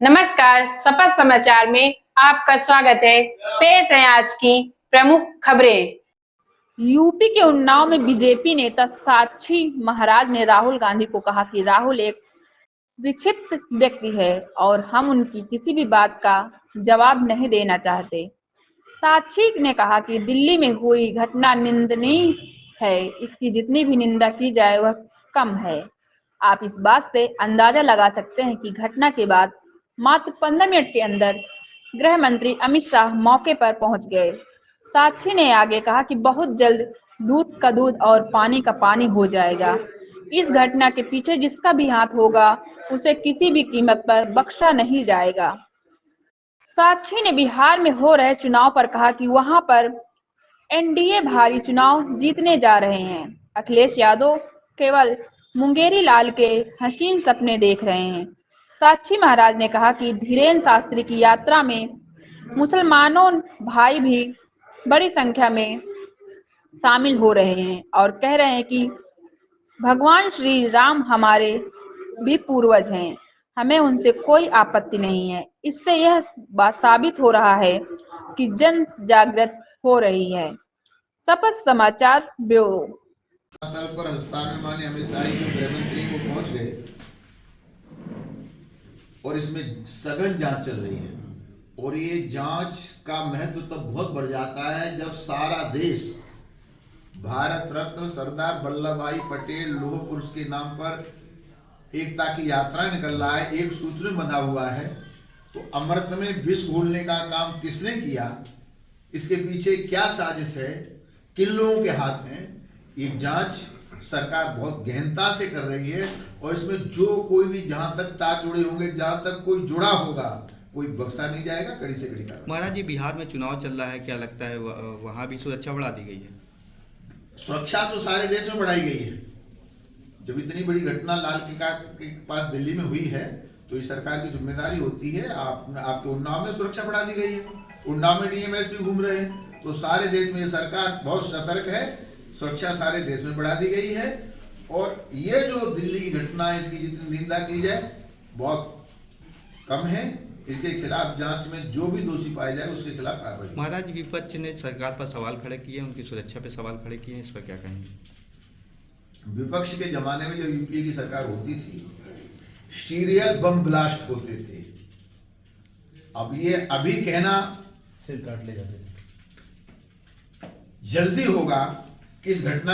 नमस्कार, सपा समाचार में आपका स्वागत है। पेश है आज की प्रमुख खबरें। यूपी के उन्नाव में बीजेपी नेता साक्षी महाराज ने राहुल गांधी को कहा कि राहुल एक विक्षिप्त व्यक्ति है और हम उनकी किसी भी बात का जवाब नहीं देना चाहते। साक्षी ने कहा कि दिल्ली में हुई घटना निंदनीय है, इसकी जितनी भी निंदा की जाए वह कम है। आप इस बात से अंदाजा लगा सकते हैं कि घटना के बाद मात्र 15 मिनट के अंदर गृह मंत्री अमित शाह मौके पर पहुंच गए। साक्षी ने आगे कहा कि बहुत जल्द दूध का दूध और पानी का पानी हो जाएगा। इस घटना के पीछे जिसका भी हाथ होगा उसे किसी भी कीमत पर बख्शा नहीं जाएगा। साक्षी ने बिहार में हो रहे चुनाव पर कहा कि वहां पर एनडीए भारी चुनाव जीतने जा रहे हैं। अखिलेश यादव केवल मुंगेरी लाल के हसीन सपने देख रहे हैं। साक्षी महाराज ने कहा कि धीरेन्द्र शास्त्री की यात्रा में मुसलमानों भाई भी बड़ी संख्या में शामिल हो रहे हैं और कह रहे हैं कि भगवान श्री राम हमारे भी पूर्वज हैं, हमें उनसे कोई आपत्ति नहीं है। इससे यह बात साबित हो रहा है कि जन जागृत हो रही है। सपा समाचार ब्यूरो। स्थल पर अस्पताल में माननीय अमित शाह जी गृह मंत्री को पहुंच गए और इसमें सघन जांच चल रही है और ये जांच का महत्व तब बहुत बढ़ जाता है जब सारा देश भारत रत्न सरदार वल्लभ भाई पटेल लौह पुरुष के नाम पर एकता की यात्रा निकल रहा है, एक सूत्र में बंधा हुआ है। तो अमृत में विष घोलने का काम किसने किया, इसके पीछे क्या साजिश है, किन लोगों के हाथ में, ये जांच सरकार बहुत गहनता से कर रही है और इसमें जो कोई भी जहां तक तार जुड़े होंगे, जहां तक कोई जुड़ा होगा, कोई बख्शा नहीं जाएगा। कड़ी से कड़ी कार्रवाई। महाराज जी, बिहार में चुनाव चल रहा है, क्या लगता है वहां भी सुरक्षा बढ़ा दी गई है? सुरक्षा तो सारे देश में बढ़ाई गई है। जब इतनी बड़ी घटना लाल किला के पास दिल्ली में हुई है तो ये सरकार की जिम्मेदारी होती है। आपके उन्नाव में सुरक्षा बढ़ा दी गई है, उन्नाव में डीएमएस भी घूम रहे हैं, तो सारे देश में ये सरकार बहुत सतर्क है। सुरक्षा सारे देश में बढ़ा दी गई है और ये जो दिल्ली की घटना है इसकी जितनी निंदा की जाए बहुत कम है। इसके खिलाफ जांच में जो भी दोषी पाया जाए उसके खिलाफ कार्रवाई। महाराज, विपक्ष ने सरकार पर सवाल खड़े किए, उनकी सुरक्षा पे सवाल खड़े किए, इस पर क्या कहेंगे? विपक्ष के जमाने में जब यूपीए की सरकार होती थी सीरियल बम ब्लास्ट होते थे। अब ये अभी कहना सिर काट ले जाते थे। जल्दी होगा कि इस घटना